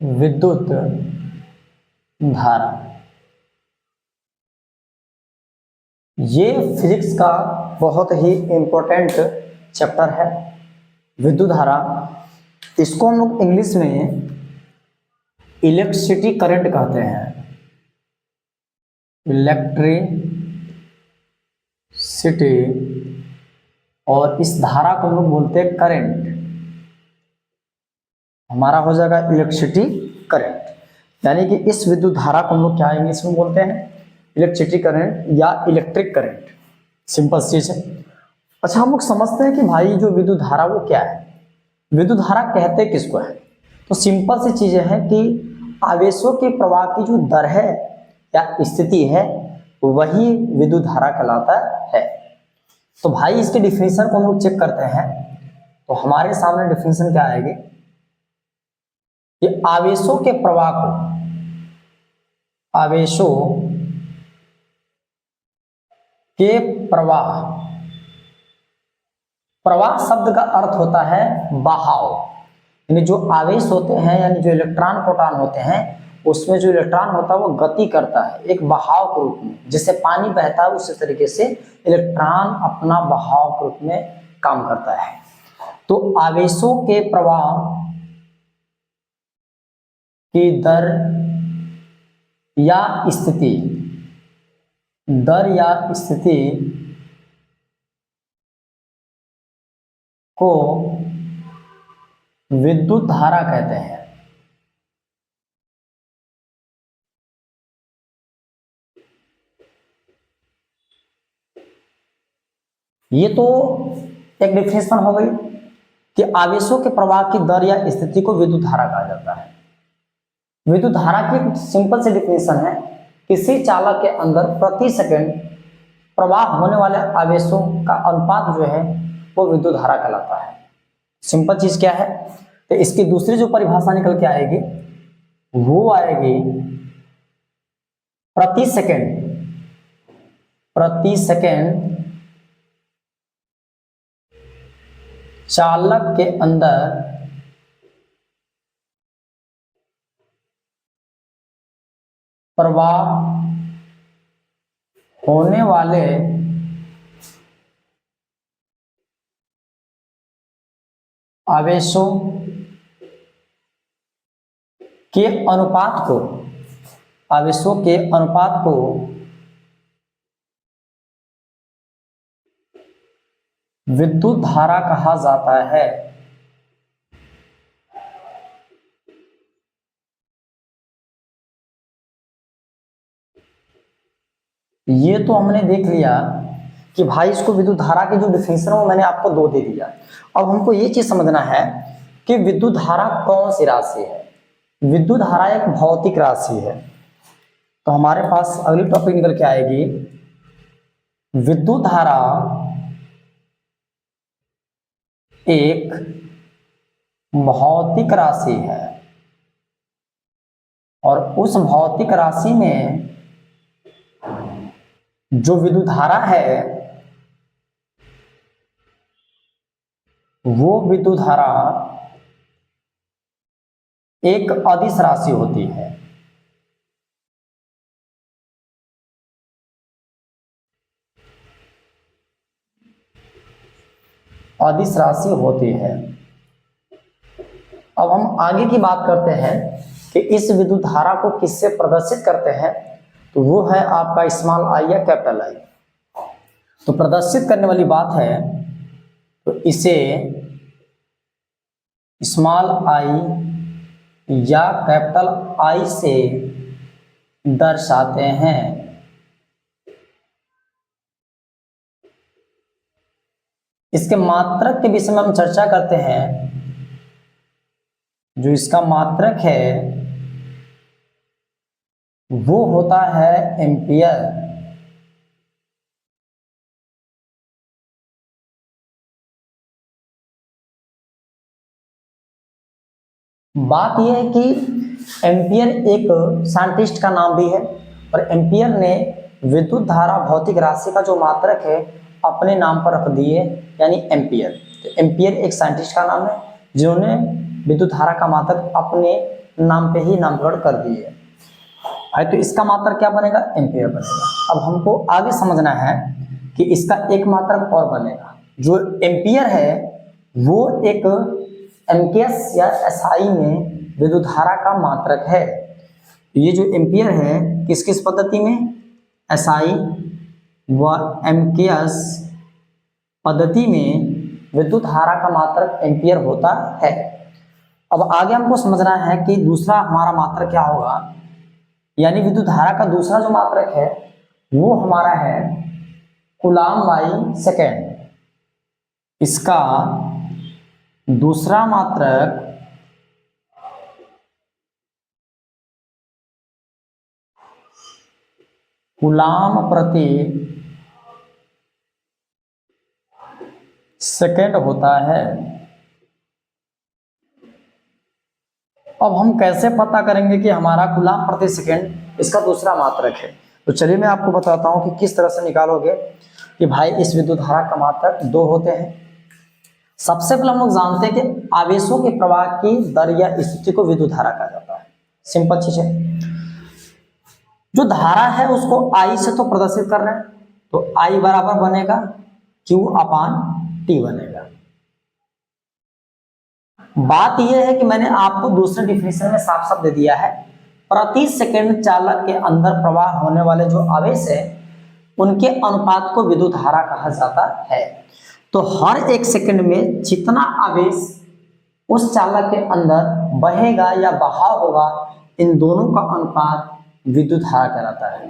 विद्युत धारा। ये फिजिक्स का बहुत ही इम्पोर्टेंट चैप्टर है, विद्युत धारा। इसको हम लोग इंग्लिश में इलेक्ट्रिसिटी करंट कहते हैं। इलेक्ट्रिसिटी, और इस धारा को हम लोग बोलते हैं करंट। हमारा हो जाएगा इलेक्ट्रिसिटी करंट, यानी कि इस विद्युत धारा को हम लोग क्या इंग्लिश में बोलते हैं, इलेक्ट्रिसिटी करंट या इलेक्ट्रिक करंट। सिंपल चीज है। अच्छा, हम लोग समझते हैं कि भाई जो विद्युत धारा वो क्या है, विद्युत धारा कहते किसको है। तो सिंपल सी चीजें हैं कि आवेशों के प्रवाह की जो दर है या स्थिति है वही विद्युत धारा कहलाता है। तो भाई इसके डिफिनेशन को हम लोग चेक करते हैं, तो हमारे सामने डिफिनेशन क्या आएगी कि आवेशों के प्रवाह को, आवेशों के प्रवाह, प्रवाह शब्द का अर्थ होता है बहाव, यानी जो आवेश होते हैं यानी जो इलेक्ट्रॉन प्रोटॉन होते हैं उसमें जो इलेक्ट्रॉन होता है वो गति करता है एक बहाव के रूप में। जैसे पानी बहता है उसी तरीके से इलेक्ट्रॉन अपना बहाव के रूप में काम करता है। तो आवेशों के प्रवाह की दर या स्थिति, दर या स्थिति को विद्युत धारा कहते हैं। ये तो एक डिफिनेशन हो गई कि आवेशों के प्रवाह की दर या स्थिति को विद्युत धारा कहा जाता है। विद्युत धारा की सिंपल सी डिफिनेशन है, किसी चालक के अंदर प्रति सेकंड प्रवाह होने वाले आवेशों का अनुपात जो है वो विद्युत धारा कहलाता है। सिंपल चीज क्या है, तो इसकी दूसरी जो परिभाषा निकल के आएगी वो आएगी प्रति सेकंड चालक के अंदर प्रवाह होने वाले आवेशों के अनुपात को, आवेशों के अनुपात को विद्युत धारा कहा जाता है। ये तो हमने देख लिया कि भाई इसको विद्युत धारा की जो डिफिनेशन है वो मैंने आपको दो दे दिया। अब हमको ये चीज समझना है कि विद्युत धारा कौन सी राशि है। विद्युत धारा एक भौतिक राशि है। तो हमारे पास अगली टॉपिक निकल के आएगी, विद्युत धारा एक भौतिक राशि है और उस भौतिक राशि में जो विद्युत धारा है वो विद्युत धारा एक अदिश राशि होती है। अदिश राशि होती है। अब हम आगे की बात करते हैं कि इस विद्युत धारा को किससे प्रदर्शित करते हैं, तो वो है आपका स्मॉल आई या कैपिटल आई। तो प्रदर्शित करने वाली बात है तो इसे स्मॉल आई या कैपिटल आई से दर्शाते हैं। इसके मात्रक के विषय में हम चर्चा करते हैं। जो इसका मात्रक है वो होता है एम्पियर। बात यह है कि एम्पियर एक साइंटिस्ट का नाम भी है और एम्पियर ने विद्युत धारा भौतिक राशि का जो मात्रक है अपने नाम पर रख दिए, यानी एम्पियर। तो एम्पियर एक साइंटिस्ट का नाम है जिन्होंने विद्युत धारा का मात्रक अपने नाम पे ही नामकरण कर दिए है, तो इसका मात्रक क्या बनेगा, एम्पियर बनेगा। अब हमको आगे समझना है कि इसका एक मात्रक और बनेगा। जो एम्पियर है वो एक एमकेएस या एसआई में विद्युत धारा का मात्रक है। ये जो एम्पियर है किस किस पद्धति में, एसआई व एमकेएस पद्धति में विद्युत धारा का मात्रक एम्पियर होता है। अब आगे हमको समझना है कि दूसरा हमारा मात्रक क्या होगा, यानी विद्युत धारा का दूसरा जो मात्रक है वो हमारा है कूलाम बाई सेकेंड। इसका दूसरा मात्रक कूलाम प्रति सेकेंड होता है। अब हम कैसे पता करेंगे कि हमारा कूलाम प्रति सेकेंड इसका दूसरा मात्रक है, तो चलिए मैं आपको बताता हूं कि किस तरह से निकालोगे कि भाई इस विद्युत धारा का मात्रक 2 होते हैं। सबसे पहले हम लोग जानते हैं कि आवेशों के प्रवाह की दर या स्थिति को विद्युत धारा कहा जाता है। सिंपल चीज है, जो धारा है उसको I से तो प्रदर्शित कर रहे हैं, तो I बराबर बनेगा Q अपान T बनेगा। बात यह है कि मैंने आपको दूसरे डिफिनेशन में साफ साफ दे दिया है, प्रति सेकंड चालक के अंदर प्रवाह होने वाले जो आवेश है उनके अनुपात को विद्युत धारा कहा जाता है। तो हर 1 सेकंड में जितना आवेश उस चालक के अंदर बहेगा या बहाव होगा, इन दोनों का अनुपात विद्युत धारा कहलाता है।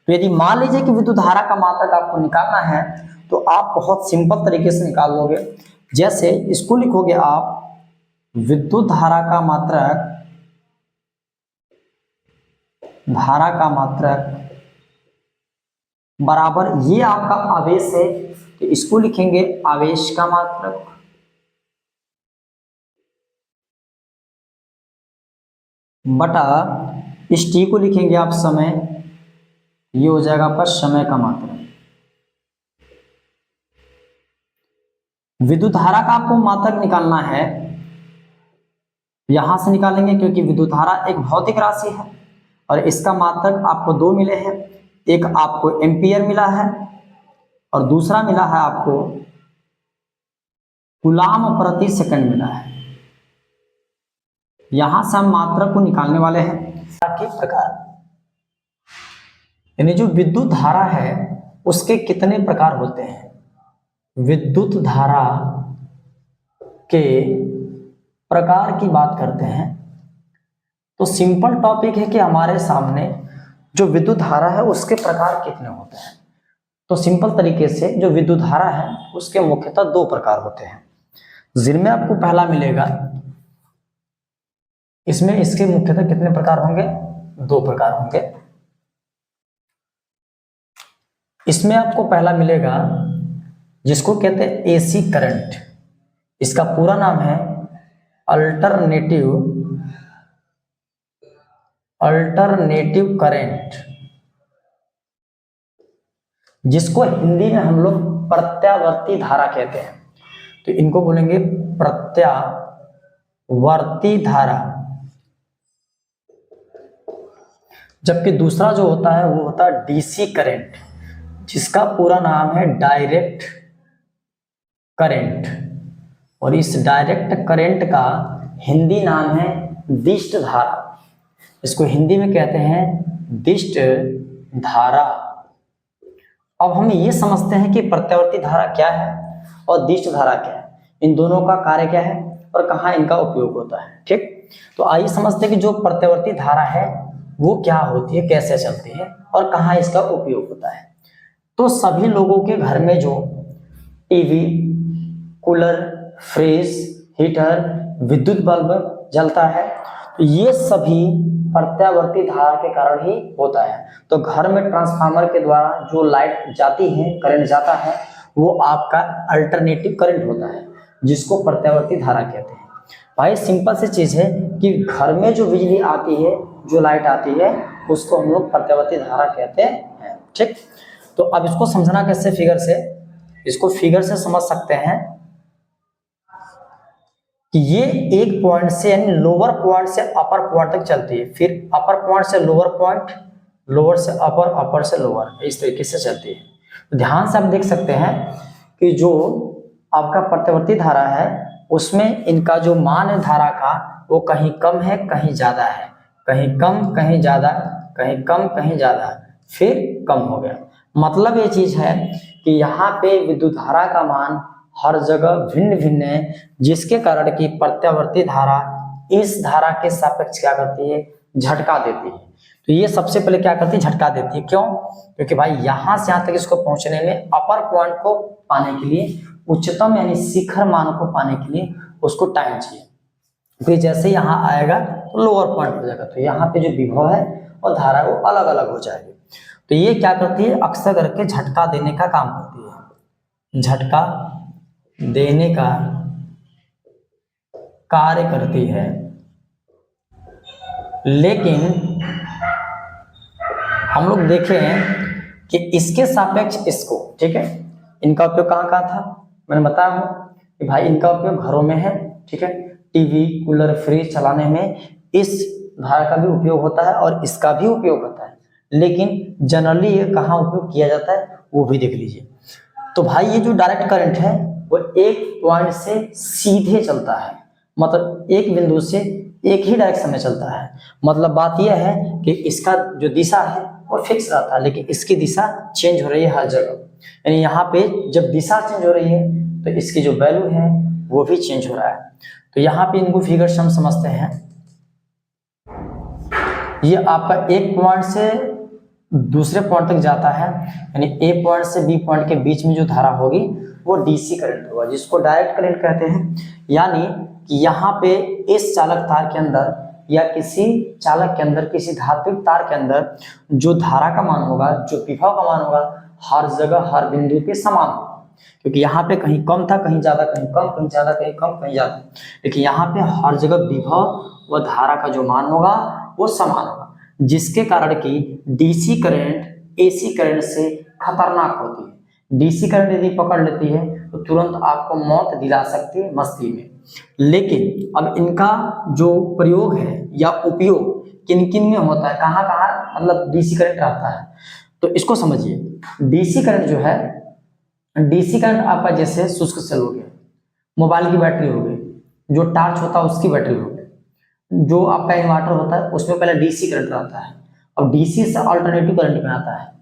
तो यदि मान लीजिए कि विद्युत धारा का मात्रक आपको निकालना है तो आप बहुत सिंपल तरीके से निकाल लोगे। जैसे इसको लिखोगे आप, विद्युत धारा का मात्रक बराबर ये आपका आवेश है, तो इसको लिखेंगे आवेश का मात्रक बटा इस टी को लिखेंगे आप समय, ये हो जाएगा आपका समय का मात्रक। विद्युत धारा का आपको मात्रक निकालना है, यहां से निकालेंगे क्योंकि विद्युत धारा एक भौतिक राशि है और इसका मात्रक आपको 2 मिले हैं। एक आपको एम्पियर मिला है और दूसरा मिला है आपको कूलाम प्रति सेकंड मिला है। यहां से हम मात्रक को निकालने वाले हैं के प्रकार, यानी जो विद्युत धारा है उसके कितने प्रकार होते हैं। विद्युत धारा के प्रकार की बात करते हैं तो सिंपल टॉपिक है कि हमारे सामने जो विद्युत धारा है उसके प्रकार कितने होते हैं। तो सिंपल तरीके से जो विद्युत धारा है उसके मुख्यतः 2 प्रकार होते हैं, जिनमें आपको पहला मिलेगा, इसमें इसके मुख्यतः कितने प्रकार होंगे, 2 प्रकार होंगे। इसमें आपको पहला मिलेगा जिसको कहते हैं एसी करंट। इसका पूरा नाम है अल्टरनेटिव करंट, जिसको हिंदी में हम लोग प्रत्यावर्ती धारा कहते हैं। तो इनको बोलेंगे प्रत्यावर्ती धारा। जबकि दूसरा जो होता है वो होता है डीसी करंट, जिसका पूरा नाम है डायरेक्ट करंट, और इस डायरेक्ट करंट का हिंदी नाम है दिष्ट धारा। इसको हिंदी में कहते हैं दिष्ट धारा। अब हम ये समझते हैं कि प्रत्यावर्ती धारा क्या है और दिष्ट धारा क्या है, इन दोनों का कार्य क्या है और कहाँ इनका उपयोग होता है। ठीक, तो आइए समझते हैं कि जो प्रत्यावर्ती धारा है वो क्या होती है, कैसे चलती है और कहाँ इसका उपयोग होता है। तो सभी लोगों के घर में जो टीवी, कूलर, फ्रिज, हीटर, विद्युत बल्ब जलता है, तो ये सभी प्रत्यावर्ती धारा के कारण ही होता है। तो घर में ट्रांसफार्मर के द्वारा जो लाइट जाती है, करंट जाता है, वो आपका अल्टरनेटिव करंट होता है, जिसको प्रत्यावर्ती धारा कहते हैं। भाई सिंपल सी चीज है कि घर में जो बिजली आती है, जो लाइट आती है, उसको हम लोग प्रत्यावर्ती धारा कहते हैं। ठीक, तो अब इसको समझना कैसे, फिगर से, इसको फिगर से समझ सकते हैं कि ये एक पॉइंट से यानी लोअर पॉइंट से अपर पॉइंट तक चलती है, फिर अपर पॉइंट से लोअर पॉइंट, लोअर से अपर, अपर से लोअर, इस तरीके से चलती है। तो ध्यान से आप देख सकते हैं कि जो आपका प्रत्यावर्ती धारा है उसमें इनका जो मान है धारा का वो कहीं कम है कहीं ज्यादा है, कहीं कम कहीं ज्यादा, कहीं कम कहीं ज्यादा, फिर कम हो गया। मतलब ये चीज है कि यहाँ पे विद्युत धारा का मान हर जगह भिन्न भिन्न है, जिसके कारण की प्रत्यावर्ती धारा इस धारा के सापेक्ष क्या करती है, झटका देती है। तो ये सबसे पहले क्या करती है, झटका देती है। क्यों? क्योंकि भाई यहां से यहां तक इसको पहुंचने में अपर पॉइंट को पाने के लिए, उच्चतम यानी शिखर मान को पाने के लिए उसको टाइम चाहिए। फिर जैसे यहाँ आएगा तो लोअर पॉइंट हो जाएगा, तो यहाँ पे जो विभव है और धारा वो अलग अलग हो जाएगी। तो ये क्या करती है, अक्सर करके झटका देने का काम करती है, झटका देने का कार्य करती है। लेकिन हम लोग देखें कि इसके सापेक्ष इसको, ठीक है, इनका उपयोग कहाँ कहाँ था, मैंने बताया हूं कि भाई इनका उपयोग घरों में है, ठीक है, टीवी कूलर फ्रिज चलाने में इस धारा का भी उपयोग होता है और इसका भी उपयोग होता है। लेकिन जनरली ये कहाँ उपयोग किया जाता है वो भी देख लीजिए। तो भाई ये जो डायरेक्ट करंट है वो एक पॉइंट से सीधे चलता है, मतलब एक बिंदु से एक ही डायरेक्शन में चलता है। मतलब बात यह है कि इसका जो दिशा है वो फिक्स रहता है, लेकिन इसकी दिशा चेंज हो रही है हर जगह। यानी यहाँ पे जब दिशा चेंज हो रही है तो इसकी जो वैल्यू है वो भी चेंज हो रहा है। तो यहाँ पे इनको फिगर से हम समझते हैं। ये आपका एक पॉइंट से दूसरे पॉइंट तक जाता है, यानी ए पॉइंट से बी पॉइंट के बीच में जो धारा होगी वो डीसी करंट होगा, जिसको डायरेक्ट करंट कहते हैं। यानी कि यहाँ पे इस चालक तार के अंदर या किसी चालक के अंदर, किसी धात्विक तार के अंदर जो धारा का मान होगा, जो विभव का मान होगा, हर जगह हर बिंदु पे समान होगा। क्योंकि यहाँ पे कहीं कम था कहीं ज्यादा, कहीं कम कहीं ज्यादा, कहीं कम कहीं ज्यादा, लेकिन यहाँ पे हर जगह विभव व धारा का जो मान होगा वो समान होगा, जिसके कारण की डीसी करंट एसी करंट से खतरनाक होती है। डीसी करंट यदि पकड़ लेती है तो तुरंत आपको मौत दिला सकती है मस्ती में। लेकिन अब इनका जो प्रयोग है या उपयोग किन किन में होता है, कहाँ कहाँ मतलब डीसी करंट रहता है, तो इसको समझिए। डीसी करंट जो है, डीसी करंट आपका जैसे शुष्क सेल हो गया, मोबाइल की बैटरी हो गई, जो टार्च होता है उसकी बैटरी हो गई, जो आपका इन्वर्टर होता है उसमें पहले डीसी करंट रहता है, अब डीसी से अल्टरनेटिव करंट में आता है।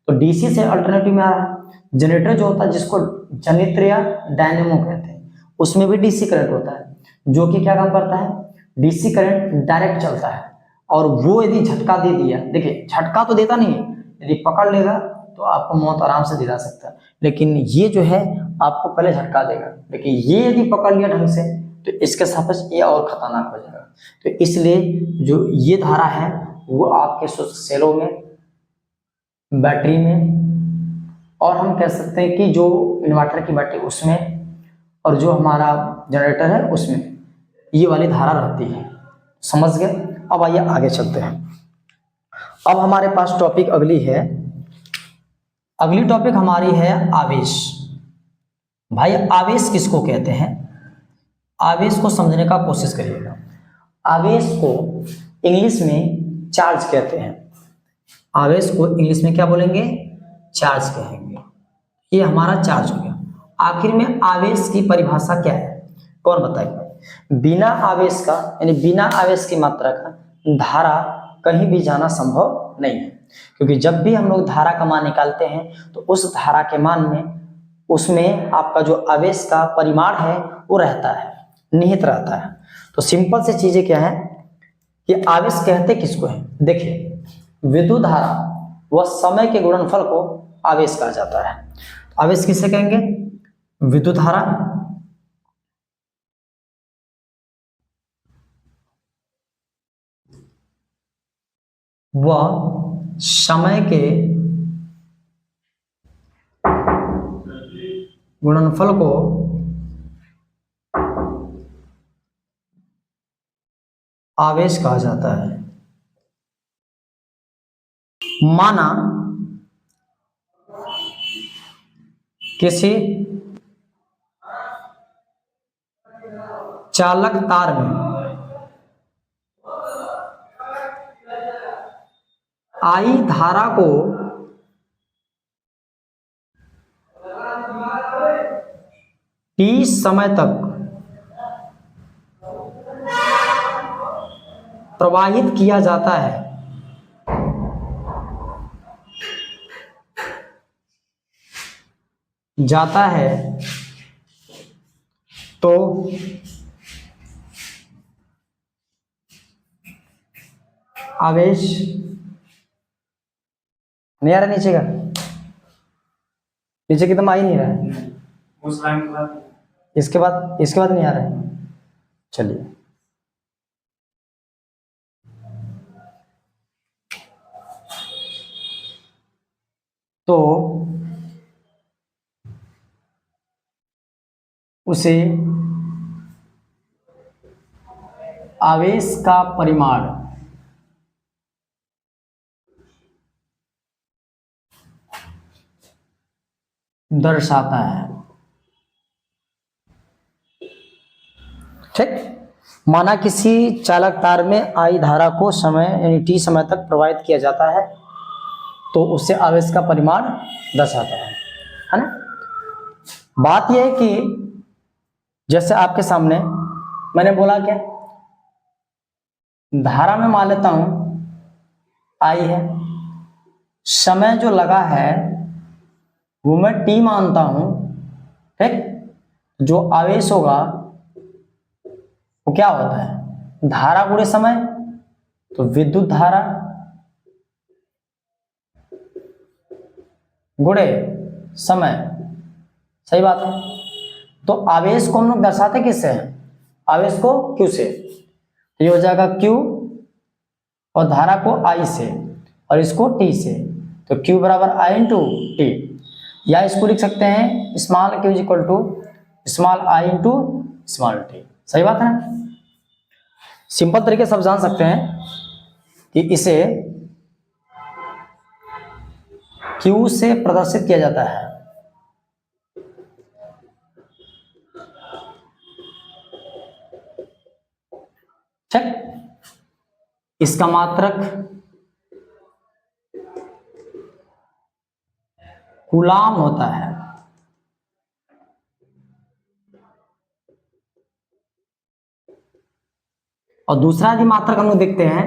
तो डीसी से अल्टरनेटिव में आ रहा है। जनरेटर जो होता है जिसको जनित्र या डायनेमो कहते हैं, उसमें भी डीसी करंट होता है, जो कि क्या काम करता है, डीसी करंट डायरेक्ट चलता है। और वो यदि झटका दे दिया, देखिए झटका तो देता नहीं है, यदि पकड़ लेगा तो आपको मौत आराम से दिला सकता है। लेकिन ये जो है आपको पहले झटका देगा, लेकिन ये यदि पकड़ लिया ढंग से तो इसके सापेक्ष ये और खतरनाक हो जाएगा। तो इसलिए जो ये धारा है वो आपके शुष्क सेलों में, बैटरी में, और हम कह सकते हैं कि जो इन्वर्टर की बैटरी उसमें, और जो हमारा जनरेटर है उसमें ये वाली धारा रहती है। समझ गए? अब आइए आगे चलते हैं। अब हमारे पास टॉपिक अगली है, अगली टॉपिक हमारी है आवेश। भाई आवेश किसको कहते हैं, आवेश को समझने का कोशिश करिएगा। आवेश को इंग्लिश में चार्ज कहते हैं। आवेश को इंग्लिश में क्या बोलेंगे, चार्ज कहेंगे। ये हमारा चार्ज हो गया। आखिर में आवेश की परिभाषा क्या है, कौन बताएगा? बिना आवेश का यानी बिना आवेश की मात्रा का धारा कहीं भी जाना संभव नहीं है। क्योंकि जब भी हम लोग धारा का मान निकालते हैं तो उस धारा के मान में उसमें आपका जो आवेश का परिमाण है वो रहता है, निहित रहता है। तो सिंपल से चीजें क्या है कि आवेश कहते किसको है, देखिए विद्युत धारा व समय के गुणनफल को आवेश कहा जाता है। आवेश किसे कहेंगे, विद्युत धारा व समय के गुणनफल को आवेश कहा जाता है। माना किसी चालक तार में आई धारा को टी समय तक प्रवाहित किया जाता है, तो आवेश नहीं आ रहा नीचे का, नीचे की तो आ ही नहीं रहा है। उस लाइन के बाद इसके बाद नहीं आ रहा है। चलिए, तो उसे आवेश का परिमाण दर्शाता है। ठीक, माना किसी चालक तार में आई धारा को समय यानी टी समय तक प्रवाहित किया जाता है, तो उससे आवेश का परिमाण दर्शाता है ना। बात यह है कि जैसे आपके सामने मैंने बोला क्या, धारा में मान लेता हूं आई है, समय जो लगा है वो मैं टी मानता हूं। ठीक, जो आवेश होगा वो क्या होता है, धारा गुणे समय, तो विद्युत धारा गुणे समय। सही बात है। तो आवेश को हम लोग दर्शाते किससे हैं, आवेश को क्यू से, तो ये हो जाएगा क्यू, और धारा को आई से और इसको टी से, तो क्यू बराबर आई इंटू टी, या इसको लिख सकते हैं small q is equal to small i into small t. सही बात है ना। सिंपल तरीके से आप जान सकते हैं कि इसे क्यू से प्रदर्शित किया जाता है। ठीक, इसका मात्रक कूलाम होता है। और दूसरा यदि मात्रक हम लोग देखते हैं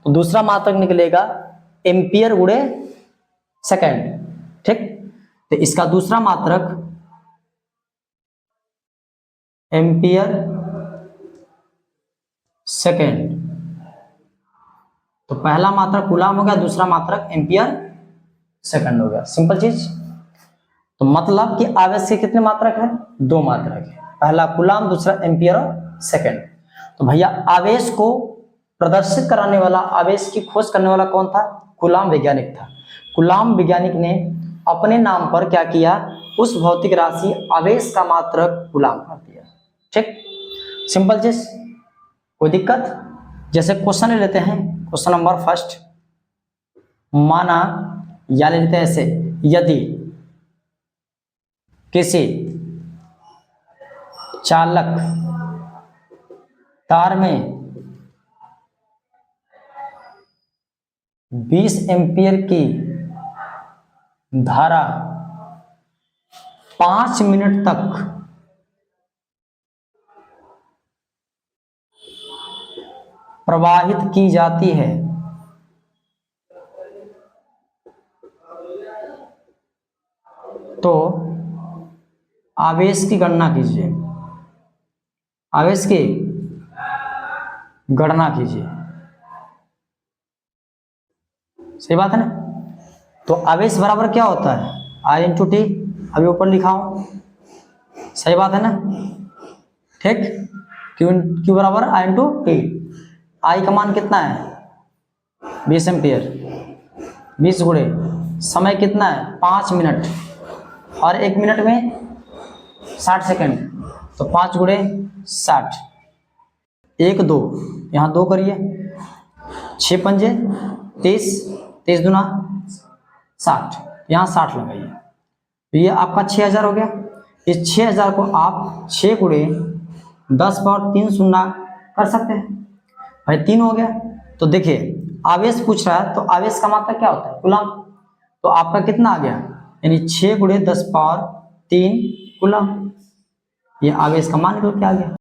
तो दूसरा मात्रक निकलेगा एम्पियर गुणे सेकेंड। ठीक, तो इसका दूसरा मात्रक एम्पियर सेकेंड, तो पहला मात्रक कूलाम हो गया, दूसरा मात्रक एम्पियर सेकंड हो गया। सिंपल चीज। तो मतलब कि आवेश के कितने मात्रक है, दो मात्रक है, पहला कूलाम, दूसरा एम्पियर और सेकंड। तो भैया आवेश को प्रदर्शित कराने वाला, आवेश की खोज करने वाला कौन था, कूलाम वैज्ञानिक था। कूलाम वैज्ञानिक ने अपने नाम पर क्या किया, उस भौतिक राशि आवेश का मात्रक कूलाम कर दिया। ठीक, सिंपल चीज, कोई दिक्कत। जैसे क्वेश्चन ले लेते हैं, क्वेश्चन नंबर फर्स्ट, माना या ले लेते हैं ऐसे, यदि किसी चालक तार में 20 एम्पियर की धारा 5 मिनट तक प्रवाहित की जाती है, तो आवेश की गणना कीजिए। आवेश की गणना कीजिए। सही बात है ना। तो आवेश बराबर क्या होता है, आई इंटू टी, अभी ऊपर लिखा हूं। सही बात है ना। ठीक, क्यू बराबर आई इंटू टी। आई का मान कितना है, 20 एम्पियर, 20 गुणे समय कितना है 5 मिनट, और 1 मिनट में 60 सेकंड, तो 5 गुणे 60, 1 2, यहाँ 2 करिए, 6 पंजे 30, 30 दूना 60, यहाँ 60 लगाइए, तो ये आपका 6000 हो गया। इस 6000 को आप 6 गुणे 10 पावर 3 शून्य कर सकते हैं भाई, 3 हो गया। तो देखिए आवेश पूछ रहा है, तो आवेश का मात्रा क्या होता है, कूलम। तो आपका कितना आ गया, यानी 6 × 10 पावर 3 कूलम, ये आवेश का मान निकल के आ गया।